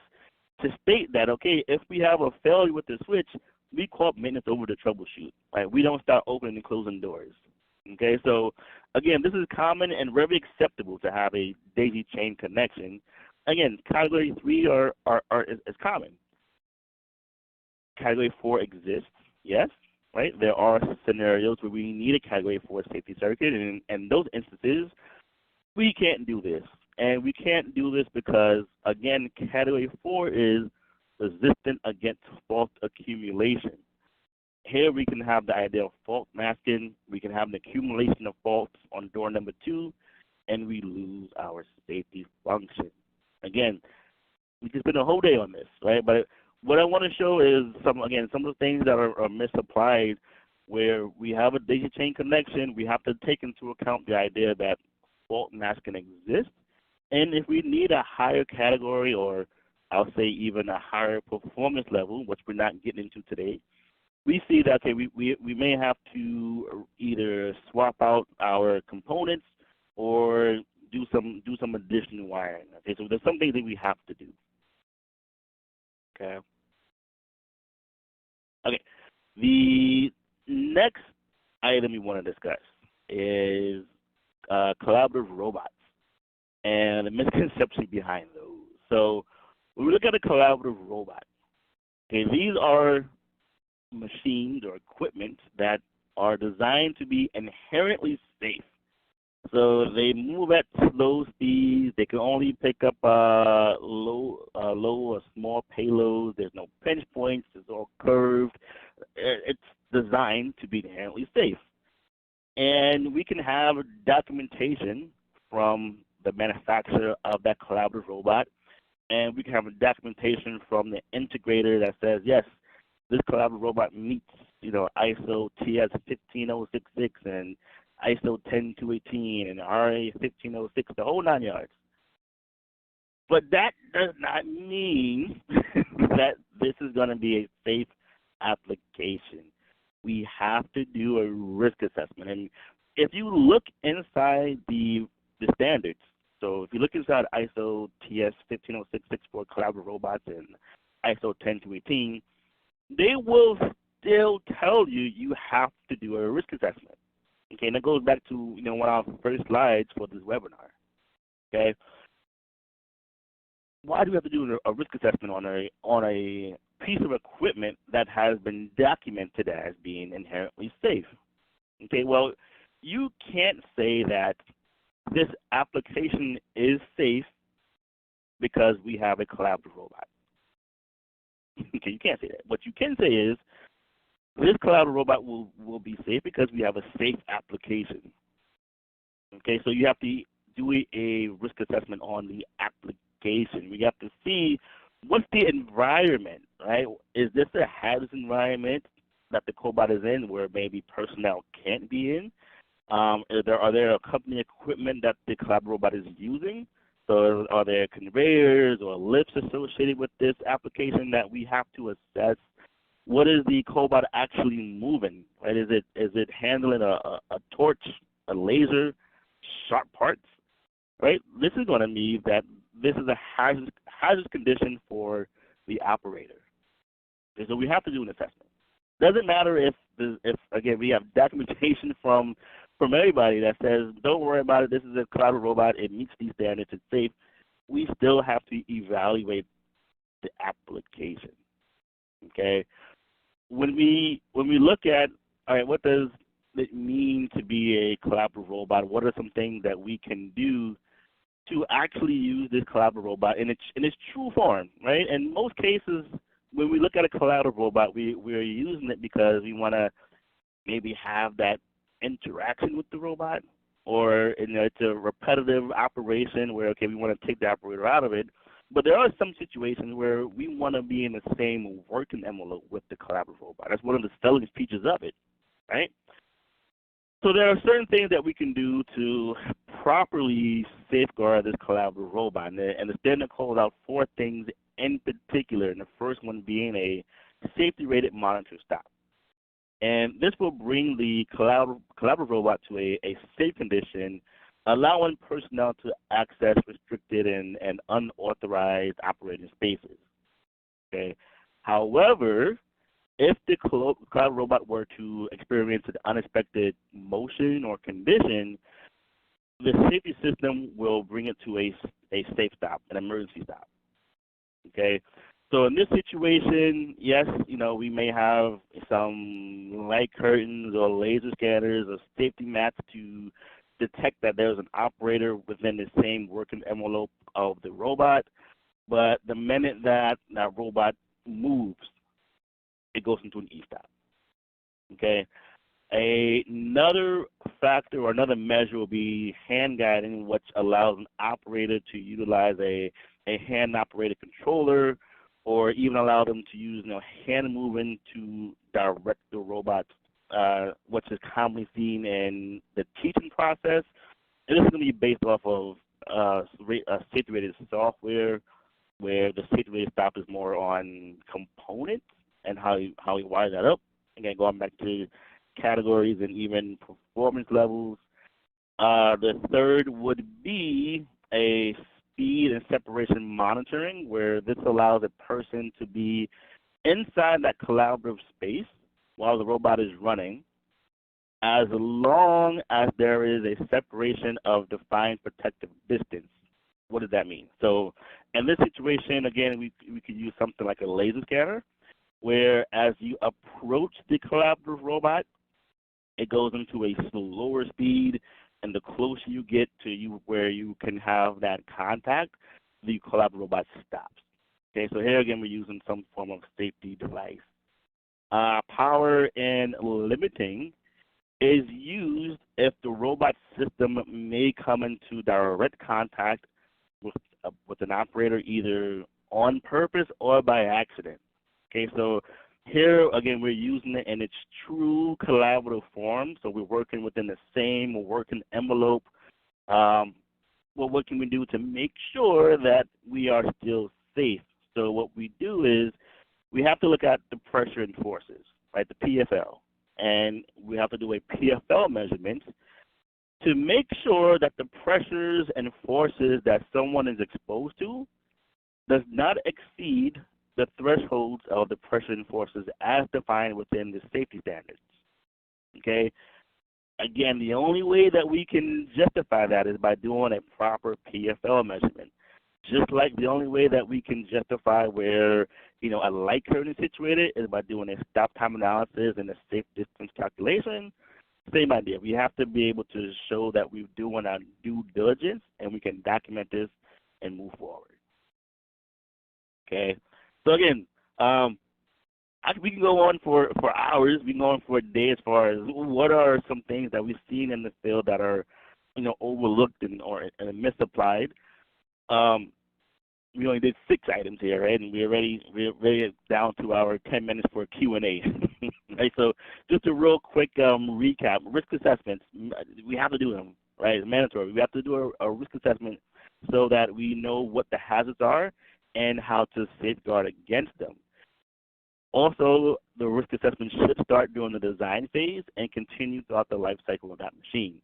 to state that, okay, if we have a failure with the switch, we call maintenance over to troubleshoot. Right? We don't start opening and closing doors. Okay, so again, this is common and very acceptable to have a daisy chain connection. Again, Category 3 is common. Category 4 exists, yes, right? There are scenarios where we need a Category 4 safety circuit, and in those instances, we can't do this. And we can't do this because, again, Category 4 is resistant against fault accumulation. Here we can have the idea of fault masking. We can have an accumulation of faults on door number 2, and we lose our safety function. Again, we can spend a whole day on this, right? But what I want to show is some of the things that are misapplied, where we have a daisy chain connection. We have to take into account the idea that fault masking exists, and if we need a higher category, or I'll say even a higher performance level, which we're not getting into today, we see that, okay, we may have to either swap out our components or do some additional wiring. Okay, so there's some things that we have to do. Okay. Okay. The next item we want to discuss is collaborative robots and the misconception behind those. So when we look at a collaborative robot, okay, these are machines or equipment that are designed to be inherently safe. So they move at slow speeds. They can only pick up low or small payloads. There's no pinch points. It's all curved. It's designed to be inherently safe. And we can have documentation from the manufacturer of that collaborative robot, and we can have a documentation from the integrator that says, yes, this collaborative robot meets, ISO TS 15066 and ISO 10218 and RA 1506, the whole 9 yards. But that does not mean that this is going to be a safe application. We have to do a risk assessment. And if you look inside the standards, so if you look inside ISO TS 15066 for collaborative robots and ISO 10218, they will still tell you have to do a risk assessment. Okay, and that goes back to one of our first slides for this webinar. Okay, why do we have to do a risk assessment on a piece of equipment that has been documented as being inherently safe? Okay, well, you can't say that this application is safe because we have a collaborative robot. Okay, you can't say that. What you can say is this collaborative robot will be safe because we have a safe application. Okay, so you have to do a risk assessment on the application. We have to see what's the environment, right? Is this a hazardous environment that the cobot is in where maybe personnel can't be in? Are there company equipment that the collaborative robot is using? So are there conveyors or lifts associated with this application that we have to assess What is the cobot actually moving? Right? Is it handling a torch, a laser, sharp parts? Right? This is going to mean that this is a hazardous condition for the operator. Okay, so we have to do an assessment. Doesn't matter if again we have documentation from everybody that says don't worry about it. This is a collaborative robot. It meets these standards. It's safe. We still have to evaluate the application. Okay. When we look at, all right, what does it mean to be a collaborative robot? What are some things that we can do to actually use this collaborative robot in its true form, right? In most cases, when we look at a collaborative robot, we're using it because we want to maybe have that interaction with the robot, or it's a repetitive operation where, okay, we want to take the operator out of it. But there are some situations where we want to be in the same working envelope with the collaborative robot. That's one of the selling features of it, right? So there are certain things that we can do to properly safeguard this collaborative robot. And the standard calls out 4 things in particular, and the first one being a safety-rated monitor stop. And this will bring the collaborative robot to a safe condition, allowing personnel to access restricted and unauthorized operating spaces. Okay. However, if the collaborative robot were to experience an unexpected motion or condition, the safety system will bring it to a safe stop, an emergency stop. Okay. So in this situation, yes, we may have some light curtains or laser scanners or safety mats to detect that there's an operator within the same working envelope of the robot. But the minute that robot moves, it goes into an E-stop. Okay. Another factor or another measure will be hand guiding, which allows an operator to utilize a hand-operated controller, or even allow them to use hand movement to direct the robot, which is commonly seen in the teaching process. And this is going to be based off of safety-rated software, where the safety-rated stop is more on components and how you wire that up. Again, going back to categories and even performance levels. The third would be a speed and separation monitoring, where this allows a person to be inside that collaborative space while the robot is running, as long as there is a separation of defined protective distance. What does that mean? So in this situation, again, we could use something like a laser scanner, where as you approach the collaborative robot, it goes into a slower speed, and the closer you get to where you can have that contact, the collaborative robot stops. Okay, so here again we're using some form of safety device. Power and limiting is used if the robot system may come into direct contact with an operator, either on purpose or by accident. Okay, so here again we're using it in its true collaborative form, so we're working within the same working envelope. Well, what can we do to make sure that we are still safe? So what we do is we have to look at the pressure and forces, right, the PFL, and we have to do a PFL measurement to make sure that the pressures and forces that someone is exposed to does not exceed the thresholds of the pressure and forces as defined within the safety standards. Okay? Again, the only way that we can justify that is by doing a proper PFL measurement. Just like the only way that we can justify where, a light curtain is situated is by doing a stop time analysis and a safe distance calculation. Same idea. We have to be able to show that we're doing our due diligence and we can document this and move forward. Okay? So again, we can go on for hours. We can go on for a day as far as what are some things that we've seen in the field that are, overlooked or misapplied. We only did 6 items here, right? And we're already down to our 10 minutes for Q&A. Right? So just a real quick recap. Risk assessments, we have to do them, right? It's mandatory. We have to do a risk assessment so that we know what the hazards are and how to safeguard against them. Also, the risk assessment should start during the design phase and continue throughout the life cycle of that machine.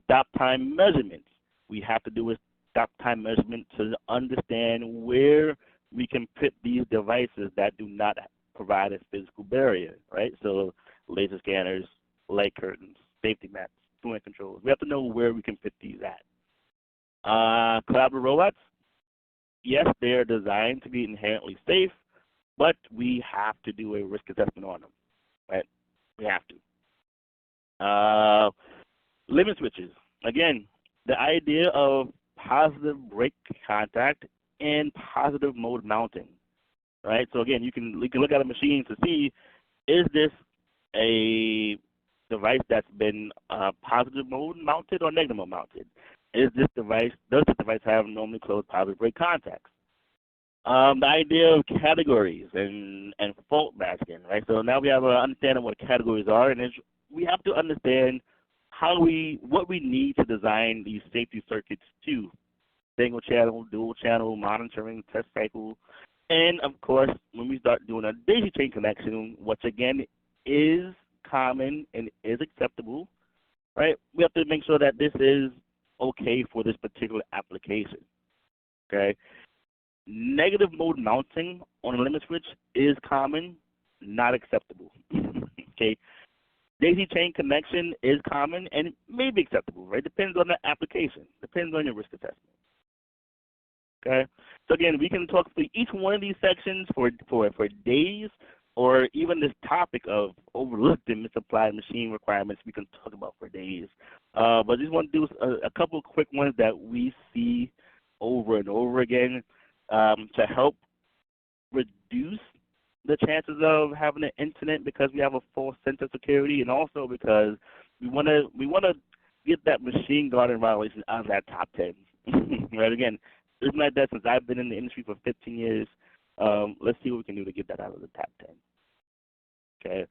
Stop time measurements. We have to do a stop time measurement to understand where we can put these devices that do not provide a physical barrier, right? So laser scanners, light curtains, safety mats, fluent controls. We have to know where we can put these at. Collaborative robots, yes, they are designed to be inherently safe, but we have to do a risk assessment on them, right? We have to. Limit switches. Again, the idea of positive brake contact and positive mode mounting, right? So again, you can look at a machine to see, is this a device that's been positive mode mounted or negative mode mounted? Does this device have normally closed positive brake contacts? The idea of categories and fault masking, right? So now we have an understanding of what categories are, and we have to understand what we need to design these safety circuits to: single channel, dual channel, monitoring, test cycle, and of course, when we start doing a daisy chain connection, which again is common and is acceptable, right? We have to make sure that this is okay for this particular application. Okay. Negative mode mounting on a limit switch is common, not acceptable. Okay. Daisy chain connection is common and it may be acceptable, right? Depends on the application, depends on your risk assessment. Okay. So again, we can talk through each one of these sections for days, or even this topic of overlooked and misapplied machine requirements we can talk about for days. But I just want to do a couple of quick ones that we see over and over again to help reduce the chances of having an incident, because we have a false sense of security, and also because we want to get that machine guarding violation out of that top 10. Right? Again, it's like that since I've been in the industry for 15 years. Let's see what we can do to get that out of the top 10. Okay.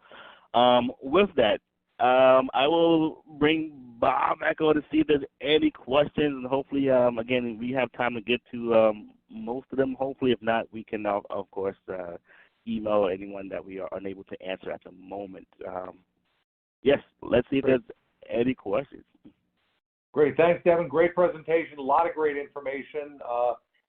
With that, I will bring Bob back on to see if there's any questions, and hopefully, again, we have time to get to most of them. Hopefully, if not, we can, of course, email anyone that we are unable to answer at the moment. Yes, let's see if there's any questions. Great. Thanks, Devin. Great presentation. A lot of great information.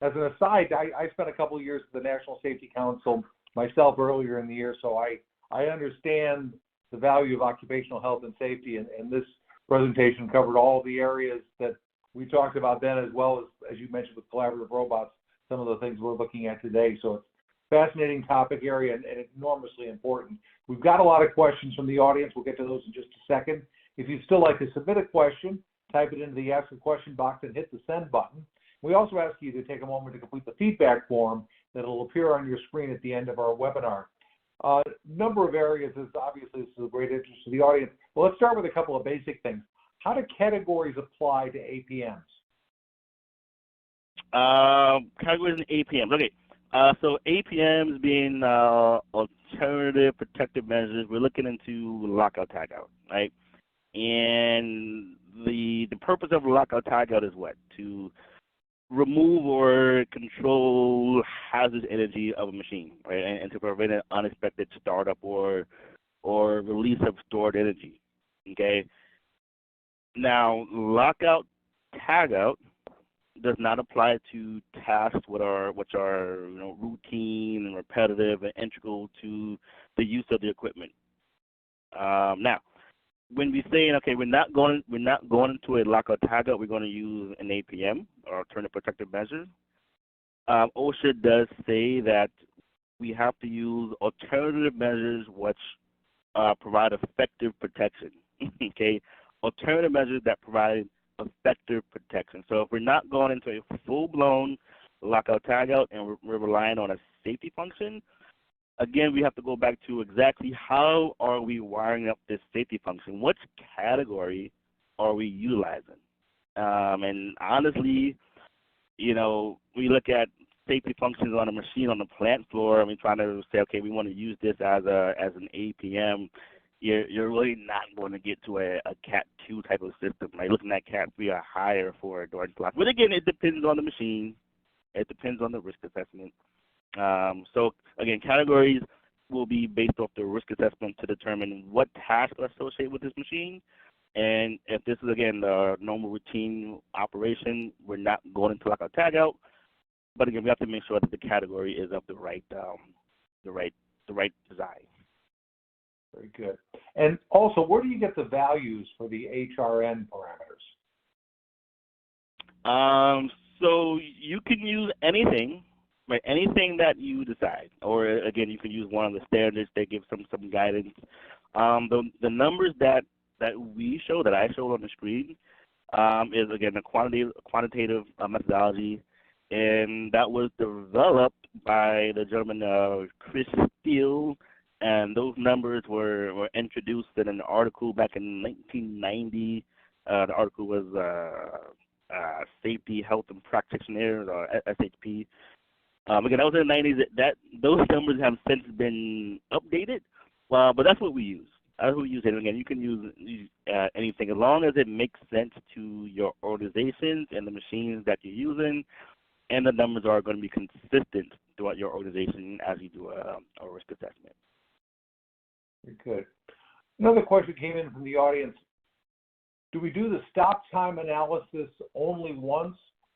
As an aside, I spent a couple of years at the National Safety Council myself earlier in the year, so I understand the value of occupational health and safety, and this presentation covered all the areas that we talked about then, as well as you mentioned with collaborative robots, some of the things we're looking at today. So it's a fascinating topic area and enormously important. We've got a lot of questions from the audience. We'll get to those in just a second. If you'd still like to submit a question, type it into the Ask a Question box and hit the send button. We also ask you to take a moment to complete the feedback form that will appear on your screen at the end of our webinar. Number of areas is obviously this is of great interest to the audience. Well, let's start with a couple of basic things. How do categories apply to APMs? Categories and APMs. Okay. So APMs being alternative protective measures, we're looking into lockout tagout, right? And the purpose of lockout tagout is what? To remove or control hazardous energy of a machine, right? And to prevent an unexpected startup or release of stored energy. Okay. Now, lockout tagout does not apply to tasks which are routine and repetitive and integral to the use of the equipment. Now, when we say okay, we're not going into a lockout tagout, we're going to use an APM or alternative protective measures. OSHA does say that we have to use alternative measures which provide effective protection. Okay, alternative measures that provide effective protection. So if we're not going into a full-blown lockout tagout and we're relying on a safety function, again, we have to go back to exactly how are we wiring up this safety function? Which category are we utilizing? And honestly, we look at safety functions on a machine on the plant floor, and we're trying to say, okay, we want to use this as an APM. You're really not going to get to a Cat 2 type of system. Like looking at Cat 3 or higher for a door block. But again, it depends on the machine. It depends on the risk assessment. So again, categories, will be based off the risk assessment to determine what tasks are associated with this machine. And if this is, again, the normal routine operation, we're not going into like a tag out. But again, we have to make sure that the category is of the right design. Very good. And also, where do you get the values for the HRN parameters? So you can use anything, right? Anything that you decide, or again, you can use one of the standards that give some guidance. The numbers that we show, that I showed on the screen, is again a quantitative methodology, and that was developed by the gentleman Chris Steele, and those numbers were introduced in an article back in 1990. The article was Safety, Health, and Practitioners, or SHP. Again, that was in the 90s. Those numbers have since been updated, but that's what we use. That's what we use. And again, you can use anything as long as it makes sense to your organizations and the machines that you're using, and the numbers are going to be consistent throughout your organization as you do a risk assessment. Very good. Another question came in from the audience. Do we do the stop time analysis only once,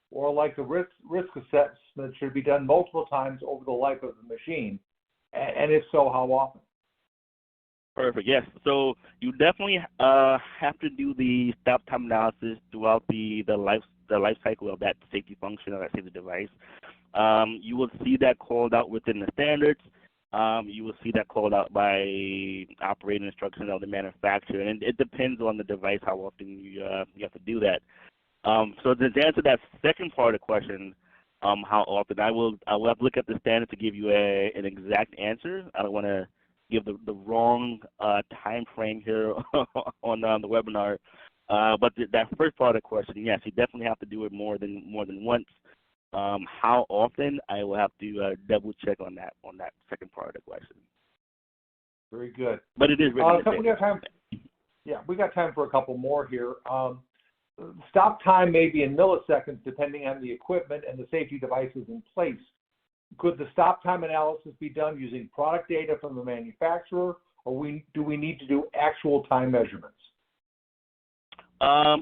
or like the risk assessment should be done multiple times over the life of the machine? And if so, how often? Perfect. Yes. So you definitely have to do the stop time analysis throughout the life cycle of that safety function or that safety device. You will see that called out within the standards. You will see that called out by operating instructions of the manufacturer, and it depends on the device how often you have to do that. So to answer that second part of the question, how often, I will have to look at the standard to give you an exact answer. I don't want to give the wrong time frame here on the webinar. But that first part of the question, yes, you definitely have to do it more than once. How often, I will have to double check on that second part of the question. Very good. But it is really we got time. Yeah, we got time for a couple more here. Stop time may be in milliseconds depending on the equipment and the safety devices in place. Could the stop time analysis be done using product data from the manufacturer, or do we need to do actual time measurements?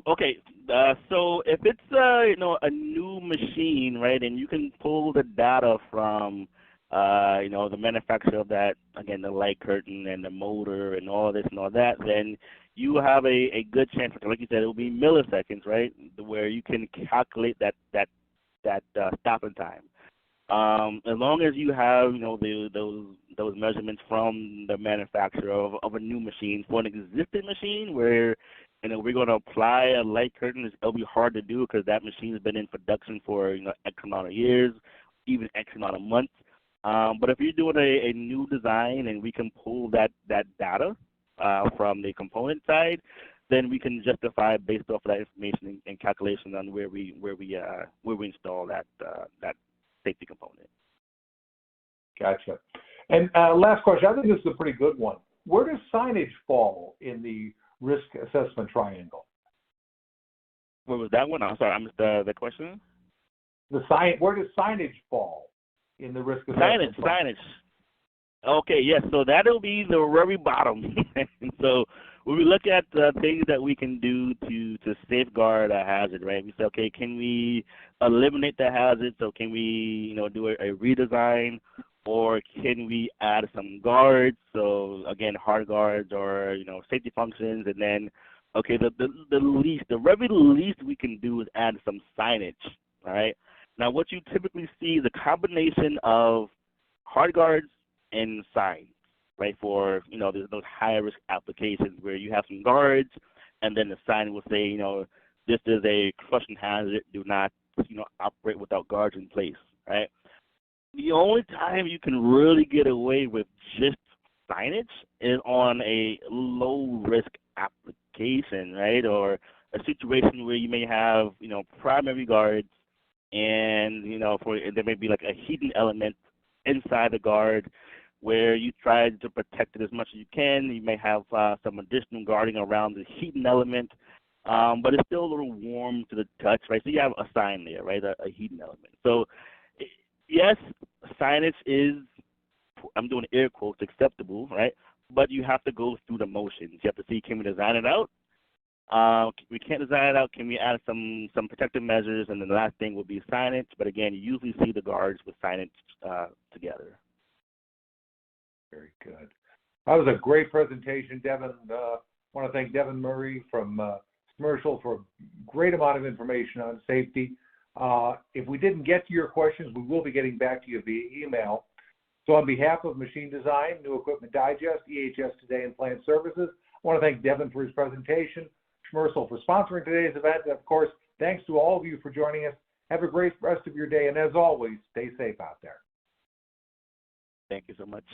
Okay, so if it's a new machine, right, and you can pull the data from the manufacturer of that, again, the light curtain and the motor and all this and all that, then you have a good chance, like you said, it will be milliseconds, right, where you can calculate that stopping time. As long as you have those measurements from the manufacturer of a new machine. For an existing machine where we're going to apply a light curtain, it'll be hard to do because that machine has been in production for X amount of years, even X amount of months. But if you're doing a new design and we can pull that data from the component side, then we can justify based off of that information and calculation on where we install that safety component. Gotcha. And last question, I think this is a pretty good one. Where does signage fall in the risk assessment triangle? What was that one? I'm sorry, I missed the question. Where does signage fall in the risk assessment triangle? Signage. Okay, yes. So that'll be the very bottom. And so when we look at things that we can do to safeguard a hazard, right? We say, okay, can we eliminate the hazard? So can we, do a redesign, or can we add some guards? So again, hard guards or safety functions, and then okay, the very least we can do is add some signage. All right. Now, what you typically see is a combination of hard guards and signs, right? For there's those high risk applications where you have some guards, and then the sign will say, this is a crushing hazard. Do not operate without guards in place, right? The only time you can really get away with just signage is on a low-risk application, right? Or a situation where you may have, primary guards and, there may be like a hidden element inside the guard where you try to protect it as much as you can. You may have some additional guarding around the hidden element, but it's still a little warm to the touch, right? So you have a sign there, right, a hidden element. So yes, signage is I'm doing air quotes, acceptable, right? But you have to go through the motions. You have to see, can we design it out? We can't design it out. Can we add some protective measures? And then the last thing will be signage. But again, you usually see the guards with signage together. Very good. That was a great presentation, Devin. I want to thank Devin Murray from Schmersal for a great amount of information on safety. If we didn't get to your questions, we will be getting back to you via email. So on behalf of Machine Design, New Equipment Digest, EHS Today, and Plant Services, I want to thank Devin for his presentation, Schmersal for sponsoring today's event, and of course, thanks to all of you for joining us. Have a great rest of your day, and as always, stay safe out there. Thank you so much.